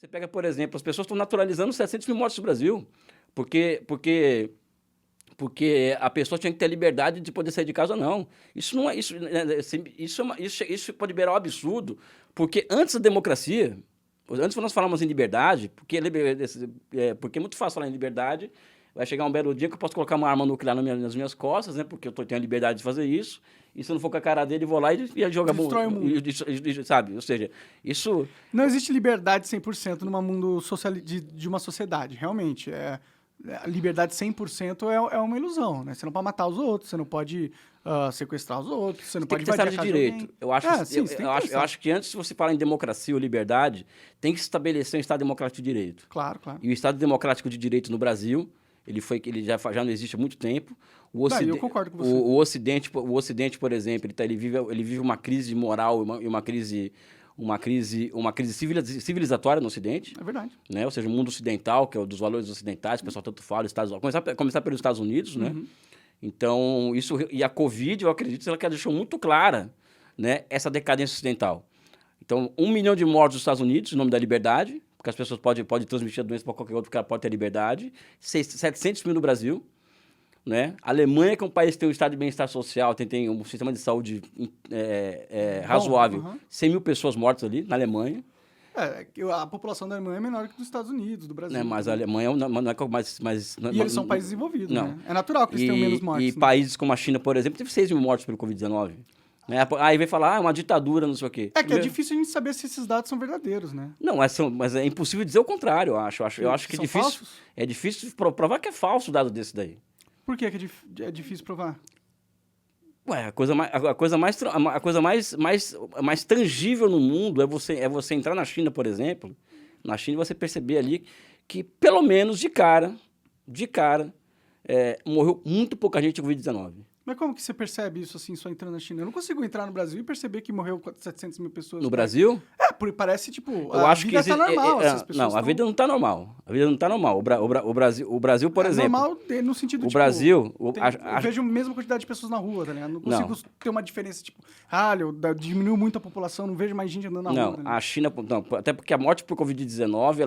Você pega, por exemplo, as pessoas estão naturalizando 700 mil mortes no Brasil, porque a pessoa tinha que ter a liberdade de poder sair de casa ou não. Isso não é isso, isso pode liberar um absurdo, porque antes da democracia, antes de nós falarmos em liberdade, porque é muito fácil falar em liberdade, vai chegar um belo dia que eu posso colocar uma arma nuclear nas minhas costas, né? Porque eu tenho a liberdade de fazer isso. E se eu não for com a cara dele, vou lá e jogar Destrói o mundo. sabe? Ou seja, isso. Não existe liberdade 100% num mundo de uma sociedade, realmente. A liberdade 100% é uma ilusão, né? Você não pode matar os outros, você não pode sequestrar os outros, você não pode tem que ter invadir a Estado de casa de direito. alguém. Eu acho que antes de você falar em democracia ou liberdade, tem que se estabelecer um Estado democrático de direito. Claro, claro. E o Estado democrático de direito no Brasil, ele já não existe há muito tempo. Eu concordo com você. O Ocidente, por exemplo, ele vive uma crise moral e uma crise civilizatória no Ocidente. É verdade. Né? Ou seja, o mundo ocidental, que é o dos valores ocidentais, o pessoal tanto fala, começar pelos Estados Unidos, né? Então, e a Covid, eu acredito, ela deixou muito clara, né, essa decadência ocidental. Então, 1 milhão de mortos nos Estados Unidos, em nome da liberdade, porque as pessoas podem transmitir a doença para qualquer outro, porque ela pode ter liberdade. 700 mil no Brasil. Né? A Alemanha, que é um país que tem um estado de bem-estar social, tem um sistema de saúde razoável. 100 mil pessoas mortas ali, na Alemanha. A população da Alemanha é menor que dos Estados Unidos, do Brasil. Né? Mas a Alemanha não é mais... E eles são países desenvolvidos, não. Né? É natural que eles tenham menos mortes. E países como a China, por exemplo, teve 6 mil mortos pelo Covid-19. Né? Aí vem falar, uma ditadura, não sei o quê. É difícil a gente saber se esses dados são verdadeiros, né? Não, mas é impossível dizer o contrário, eu acho. Eu acho que é difícil provar que é falso o dado desse daí. Por que é difícil provar? Ué, a coisa mais tangível no mundo é você entrar na China, por exemplo. Na China você perceber ali que, pelo menos de cara, morreu muito pouca gente com Covid-19. Mas como que você percebe isso assim, só entrando na China? Eu não consigo entrar no Brasil e perceber que morreu 700 mil pessoas. No Brasil? Parece, tipo, a vida tá normal. A vida não tá normal. A vida não tá normal. O Brasil, por exemplo... É normal no sentido, Brasil... eu vejo a mesma quantidade de pessoas na rua, tá ligado? Não consigo ter uma diferença, tipo... diminuiu muito a população, não vejo mais gente andando na rua. Não, a China... Não, até porque a morte por Covid-19,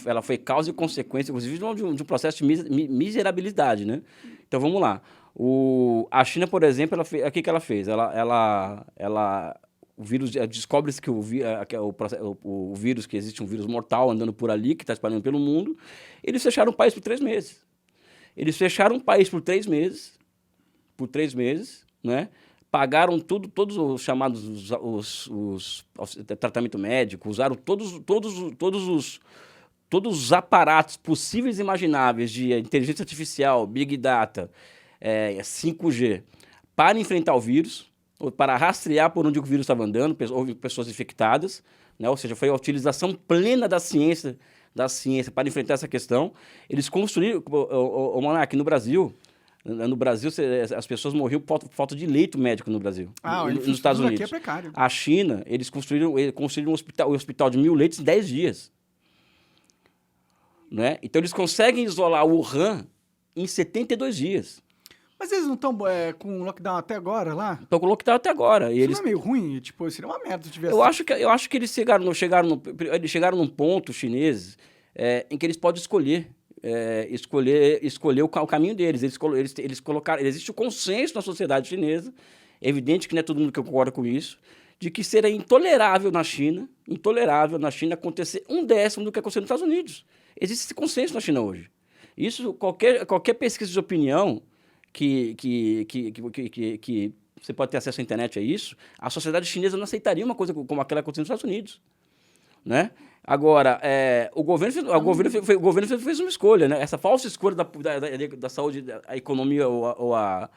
ela foi causa e consequência, inclusive, de um processo de miserabilidade, né? Então, vamos lá. A China, por exemplo, o que ela fez? O vírus descobre-se que o vírus, que existe um vírus mortal andando por ali, que está espalhando pelo mundo. Eles fecharam o país por 3 meses. Eles fecharam o país por 3 meses. Por 3 meses, né? Pagaram todos os chamados tratamento médico, usaram todos os aparatos possíveis e imagináveis de inteligência artificial, Big Data, 5G, para enfrentar o vírus, ou para rastrear por onde o vírus estava andando, houve pessoas infectadas, né? Ou seja, foi a utilização plena da ciência para enfrentar essa questão. Eles construíram, aqui no Brasil, as pessoas morriam por falta de leito médico no Brasil, nos Estados Unidos. Aqui é precário. A China, eles construíram um hospital de 1.000 leitos em 10 dias. Né? Então, eles conseguem isolar o Wuhan em 72 dias. Mas eles não estão com lockdown até agora lá? Estão com lockdown até agora. Isso não é meio ruim? Tipo, seria uma merda se tivesse... Eu acho que eles chegaram num ponto, chineses, em que eles podem escolher o caminho deles. Eles colocaram... Existe o consenso na sociedade chinesa, é evidente que não é todo mundo que concorda com isso, de que seria intolerável na China acontecer 1/10 do que aconteceu nos Estados Unidos. Existe esse consenso na China hoje. Isso, qualquer pesquisa de opinião que você pode ter acesso à internet a isso, a sociedade chinesa não aceitaria uma coisa como aquela que aconteceu nos Estados Unidos. Né? Agora, o governo fez uma escolha, né? Essa falsa escolha da saúde, a economia ou a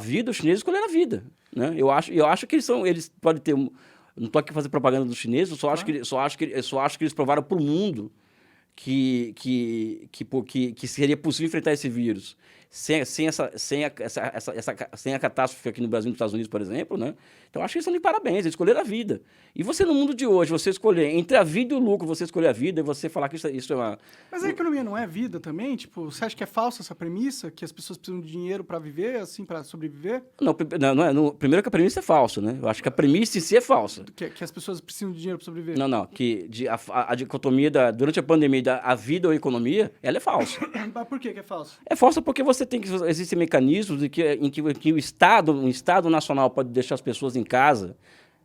vida, os chineses escolheram a vida. Né? Eu acho que eles podem ter... Não estou aqui fazendo propaganda dos chineses, eu só acho que eles provaram para o mundo que seria possível enfrentar esse vírus. sem a catástrofe aqui no Brasil e nos Estados Unidos, por exemplo, né? Então, acho que eles estão de parabéns, eles escolheram a vida. E você, no mundo de hoje, você escolher entre a vida e o lucro, você escolher a vida e você falar que isso é uma... Mas a economia não é vida também? Tipo, você acha que é falsa essa premissa? Que as pessoas precisam de dinheiro para viver, assim, para sobreviver? Primeiro que a premissa é falsa, né? Eu acho que a premissa em si é falsa. Que as pessoas precisam de dinheiro para sobreviver? Não, a dicotomia durante a pandemia a vida ou a economia, ela é falsa. Mas por que é falso? É falsa porque existem mecanismos em que o Estado Nacional pode deixar as pessoas em casa,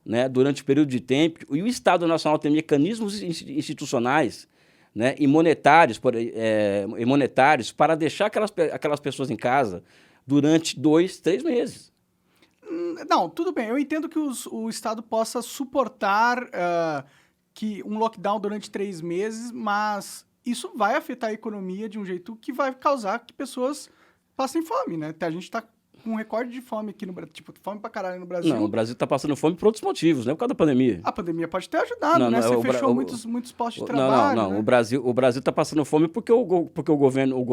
né, durante o período de tempo, e o Estado Nacional tem mecanismos institucionais, né, e monetários para deixar aquelas pessoas em casa durante 2, 3 meses. Não, tudo bem. Eu entendo que o Estado possa suportar que um lockdown durante 3 meses, mas isso vai afetar a economia de um jeito que vai causar que pessoas passem fome, né? A gente tá com um recorde de fome aqui no Brasil, tipo, fome pra caralho no Brasil. Não, o Brasil tá passando fome por outros motivos, não é por causa da pandemia. A pandemia pode ter ajudado, né? Você fechou muitos postos de trabalho. Não. Né? O Brasil tá passando fome porque o governo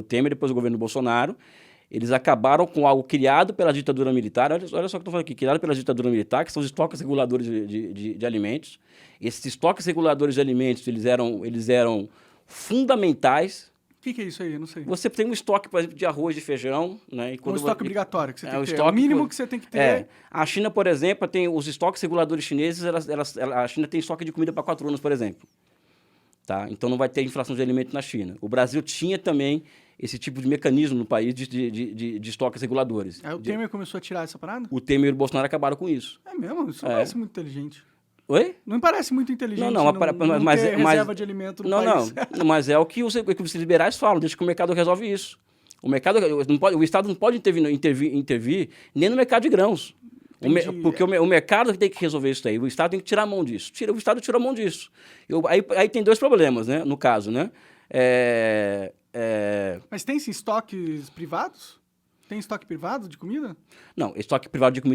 Temer, depois o governo Bolsonaro, eles acabaram com algo criado pela ditadura militar. Olha só o que eu estou falando aqui, criado pela ditadura militar, que são os estoques reguladores de alimentos. Esses estoques reguladores de alimentos, eles eram fundamentais. O que é isso aí? Eu não sei. Você tem um estoque, por exemplo, de arroz, de feijão, né? Um estoque obrigatório que você tem que ter. Estoque, o mínimo que você tem que ter. A China, por exemplo, tem os estoques reguladores chineses, a China tem estoque de comida para 4 anos, por exemplo. Tá? Então não vai ter inflação de alimentos na China. O Brasil tinha também esse tipo de mecanismo no país de estoques reguladores. Aí o Temer começou a tirar essa parada? O Temer e o Bolsonaro acabaram com isso. É mesmo? Isso não parece muito inteligente. Oi? Não me parece muito inteligente não ter reserva de alimento no país. Não, mas é o que os liberais falam, deixa que o mercado resolve isso. O Estado não pode intervir nem no mercado de grãos. Porque o mercado tem que resolver isso aí. O Estado tem que tirar a mão disso. O Estado tirou a mão disso. Aí tem 2 problemas, né? No caso, né? Mas tem estoques privados? Tem estoque privado de comida? Não, estoque privado de comida